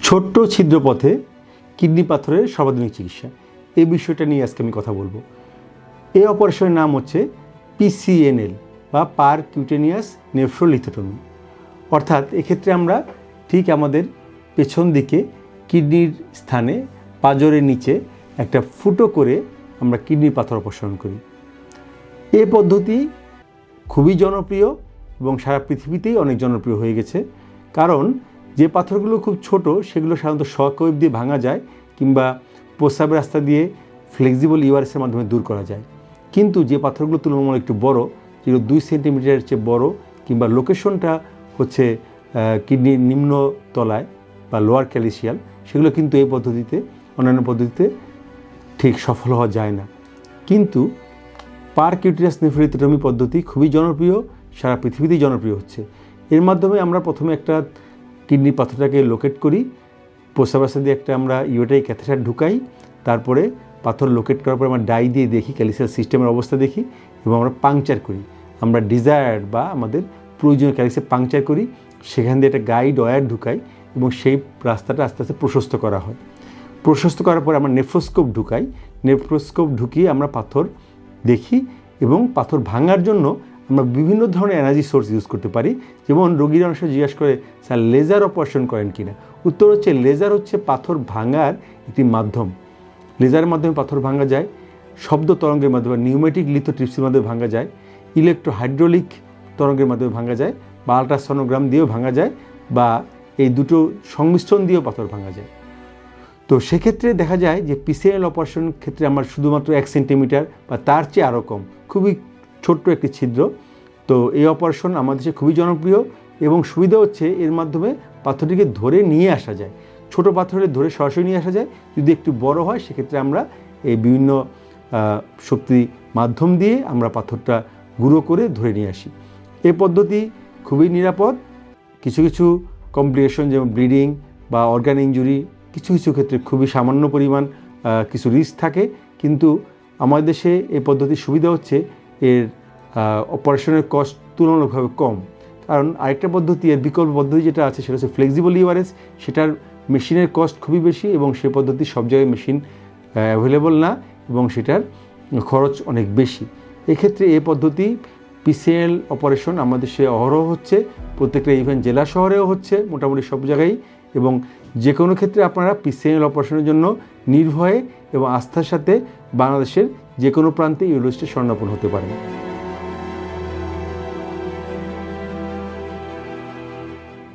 ছোট্ট ছিদ্রপথে কিডনি পাথরের সর্বাধুনিক চিকিৎসা, এই বিষয়টা নিয়ে আজকে আমি কথা বলবো। এই অপারেশনের নাম হচ্ছে PCNL বা পারকিউটেনিয়াস নেফ্রোলিথোটমি। অর্থাৎ এক্ষেত্রে আমরা ঠিক আমাদের পেছন দিকে কিডনির স্থানে পাঁজরের নিচে একটা ফুটো করে আমরা কিডনির পাথর অপসারণ করি। এই পদ্ধতি খুবই জনপ্রিয় এবং সারা পৃথিবীতেই অনেক জনপ্রিয় হয়ে গেছে। কারণ যে পাথরগুলো খুব ছোট সেগুলো সাধারণত শক ওয়েভ দিয়ে ভাঙা যায় কিংবা প্রস্রাবের রাস্তা দিয়ে ফ্লেক্সিবল ইউআরএসের মাধ্যমে দূর করা যায়। কিন্তু যে পাথরগুলো তুলনামূলক একটু বড়, যেগুলো 2 সেন্টিমিটারের চেয়ে বড় কিংবা লোকেশনটা হচ্ছে কিডনির নিম্ন তলায় বা লোয়ার ক্যালিসিয়াল, সেগুলো কিন্তু এই পদ্ধতিতে অন্যান্য পদ্ধতিতে ঠিক সফল হওয়া যায় না। কিন্তু পারকিউটেনিয়াস নেফ্রোলিথোটমি পদ্ধতি খুবই জনপ্রিয়, সারা পৃথিবীতেই জনপ্রিয় হচ্ছে। এর মাধ্যমে আমরা প্রথমে একটা কিডনির পাথরটাকে লোকেট করি, প্রস্রাব রাস্তা দিয়ে একটা আমরা ইউরেটারি ক্যাথেটার ঢুকাই, তারপরে পাথর লোকেট করার পর আমরা ডাই দিয়ে দেখি ক্যালিসিয়াল সিস্টেমের অবস্থা দেখি এবং আমরা পাংচার করি। আমরা ডিজায়ার্ড বা আমাদের প্রয়োজনীয় ক্যালিসিয়াল পাংচার করি, সেখান দিয়ে একটা গাইড ওয়্যার ঢুকাই এবং সেই রাস্তাটা আস্তে আস্তে প্রশস্ত করা হয়। প্রশস্ত করার পর আমরা নেফ্রোস্কোপ ঢুকাই, নেফ্রোস্কোপ ঢুকিয়ে আমরা পাথর দেখি এবং পাথর ভাঙার জন্য আমরা বিভিন্ন ধরনের এনার্জি সোর্স ইউজ করতে পারি। যেমন রোগীরা অনেক সময় জিজ্ঞাসা করে, স্যার লেজার অপারেশন করেন কিনা? উত্তর হচ্ছে লেজার হচ্ছে পাথর ভাঙার একটি মাধ্যম। লেজারের মাধ্যমে পাথর ভাঙা যায়, শব্দ তরঙ্গের মাধ্যমে নিউমেটিক লিথোট্রিপসির মাধ্যমে ভাঙা যায়, ইলেকট্রোহাইড্রোলিক তরঙ্গের মাধ্যমে ভাঙা যায়, বা আল্ট্রাসনোগ্রাম দিয়েও ভাঙা যায়, বা এই দুটো সংমিশ্রণ দিয়েও পাথর ভাঙা যায়। তো সেক্ষেত্রে দেখা যায় যে PCNL অপারেশনের ক্ষেত্রে আমার শুধুমাত্র 1 সেন্টিমিটার বা তার চেয়ে আরও কম, খুবই ছোট্ট একটি ছিদ্র। তো এই অপারেশন আমাদের দেশে খুবই জনপ্রিয় এবং সুবিধা হচ্ছে এর মাধ্যমে পাথরটিকে ধরে নিয়ে আসা যায়। ছোট পাথরে ধরে সরাসরি নিয়ে আসা যায়। যদি একটু বড় হয় সেক্ষেত্রে আমরা এই বিভিন্ন শক্তি মাধ্যম দিয়ে আমরা পাথরটা গুঁড়ো করে ধরে নিয়ে আসি। এই পদ্ধতি খুবই নিরাপদ। কিছু কিছু কমপ্লিকেশন যেমন ব্লিডিং বা অর্গান ইনজুরি কিছু কিছু ক্ষেত্রে খুবই সামান্য পরিমাণ কিছু রিস্ক থাকে, কিন্তু আমাদের দেশে এই পদ্ধতির সুবিধা হচ্ছে এর অপারেশনের কস্ট তুলনামূলকভাবে কম। কারণ আরেকটা পদ্ধতি, এর বিকল্প পদ্ধতি যেটা আছে সেটা হচ্ছে ফ্লেক্সিবল ইউআরএস। সেটার মেশিনের কস্ট খুবই বেশি এবং সেই পদ্ধতি সব জায়গায় মেশিন অ্যাভেলেবল না এবং সেটার খরচ অনেক বেশি। এক্ষেত্রে এই পদ্ধতি PCNL অপারেশন আমাদের দেশে অহরহ হচ্ছে, প্রত্যেকটা ইভেন জেলা শহরেও হচ্ছে মোটামুটি সব জায়গায়। এবং যে কোনো ক্ষেত্রে আপনারা PCNL অপারেশনের জন্য নির্ভয়ে এবং আস্থার সাথে বাংলাদেশের যে কোনো প্রান্তে ইউরোলজিস্টের শরণাপন্ন হতে পারেন।